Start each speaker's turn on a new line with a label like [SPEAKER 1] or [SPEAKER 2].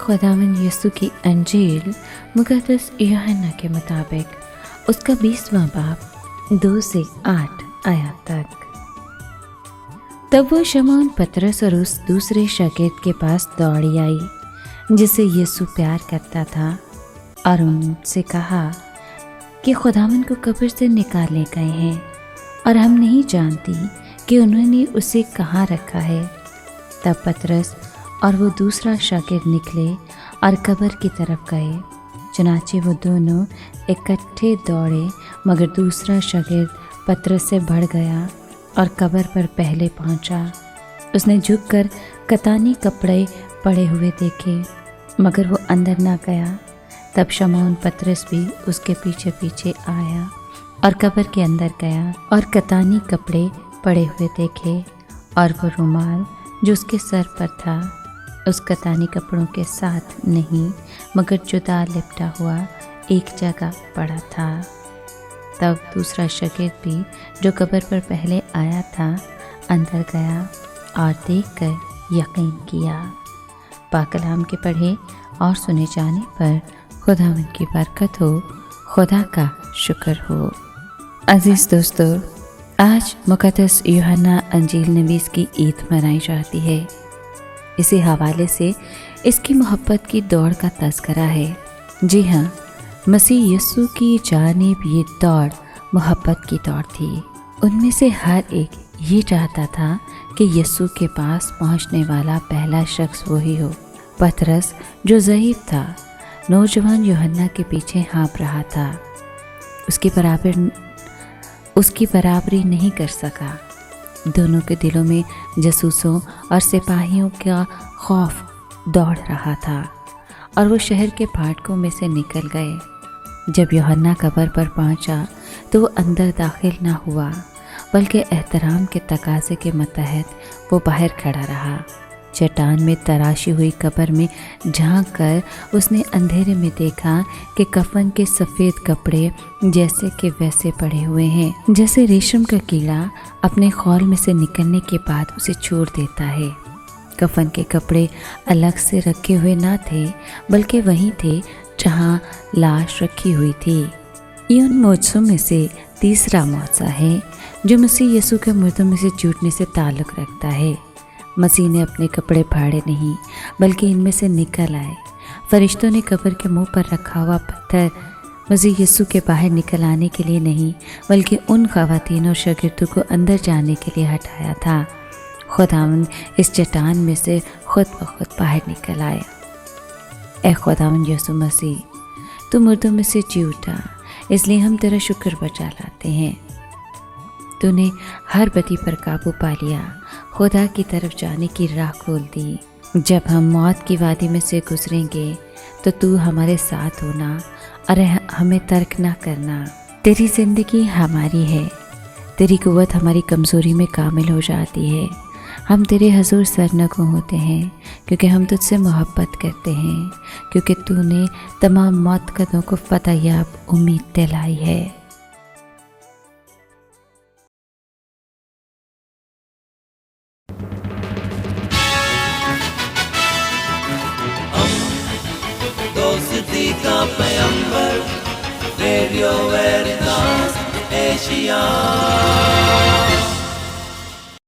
[SPEAKER 1] खुदावंद यीशु की अंजील मुक़द्दस यूहन्ना के मुताबिक उसका 20वां बाब 2 से 8 आयत तक। तब वो शमौन पतरस और उस दूसरे शागिर्द के पास दौड़ी आई जिसे यीशु प्यार करता था और उनसे कहा कि खुदावंद को कब्र से निकाले गए हैं और हम नहीं जानती कि उन्होंने उसे कहाँ रखा है। तब पतरस और वो दूसरा शागिर्द निकले और कब्र की तरफ गए। चुनाचे वो दोनों इकट्ठे दौड़े, मगर दूसरा शागिर्द पतरस से बढ़ गया और कब्र पर पहले पहुंचा। उसने झुककर कतानी कपड़े पड़े हुए देखे, मगर वो अंदर ना गया। तब शमौन पतरस भी उसके पीछे पीछे आया और कब्र के अंदर गया और कतानी कपड़े पड़े हुए देखे और वो रुमाल जो उसके सर पर था उस कतानी कपड़ों के साथ नहीं, मगर जुदा लिपटा हुआ एक जगह पड़ा था। तब दूसरा शागिर्द भी जो कब्र पर पहले आया था अंदर गया और देखकर यकीन किया। पाक कलाम के पढ़े और सुने जाने पर खुदावंद की बरकत हो, खुदा का शुक्र हो। अजीज़ दोस्तों, आज मुक़द्दस यूहन्ना अंजील नवीस की ईद मनाई जाती है। इसी हवाले से इसकी मोहब्बत की दौड़ का तज़करा है। जी हाँ, मसीह यीशु की जानिब ये दौड़ मोहब्बत की दौड़ थी। उनमें से हर एक ये चाहता था कि यीशु के पास पहुंचने वाला पहला शख्स वही हो। पतरस जो ज़ईफ़ था, नौजवान यूहन्ना के पीछे हाँप रहा था, उसकी बराबरी नहीं कर सका। दोनों के दिलों में जासूसों और सिपाहियों का खौफ दौड़ रहा था और वो शहर के फाटकों में से निकल गए। जब यूहन्ना कब्र पर पहुंचा तो वो अंदर दाखिल ना हुआ, बल्कि एहतराम के तकाज़े के मतहत वो बाहर खड़ा रहा। चट्टान में तराशी हुई कब्र में झांक कर उसने अंधेरे में देखा कि कफन के सफ़ेद कपड़े जैसे कि वैसे पड़े हुए हैं जैसे रेशम का कीड़ा अपने खौल में से निकलने के बाद उसे छोड़ देता है। कफन के कपड़े अलग से रखे हुए ना थे, बल्कि वहीं थे जहां लाश रखी हुई थी। ये उन मौजज़ों में से तीसरा मौजज़ा है जो मसीह यीशु के मुर्दों में से जुटने से ताल्लुक़ रखता है। मसीह ने अपने कपड़े फाड़े नहीं, बल्कि इनमें से निकल आए। फरिश्तों ने कब्र के मुंह पर रखा हुआ पत्थर मसीह यीशु के बाहर निकल आने के लिए नहीं, बल्कि उन ख़वातीन और शागिर्दों को अंदर जाने के लिए हटाया था। खुदावंद इस चट्टान में से खुद ब खुद बाहर निकल आया। ए खुदावंद यीशु मसीह, तू मुर्दों में से जी उठा, इसलिए हम तेरा शुक्र बजा लाते हैं। तूने हर बदी पर काबू पा लिया, खुदा की तरफ जाने की राह खोल दी। जब हम मौत की वादी में से गुजरेंगे तो तू हमारे साथ होना और हमें तर्क ना करना। तेरी ज़िंदगी हमारी है, तेरी कुव्वत हमारी कमज़ोरी में कामिल हो जाती है। हम तेरे हजूर सरनगू होते हैं क्योंकि हम तुझसे मोहब्बत करते हैं, क्योंकि तूने तमाम मौत कदों को फतह याब उम्मीद दिलाई है।
[SPEAKER 2] दोस्ती का पैगंबर, रेडियो वेरितास एशिया।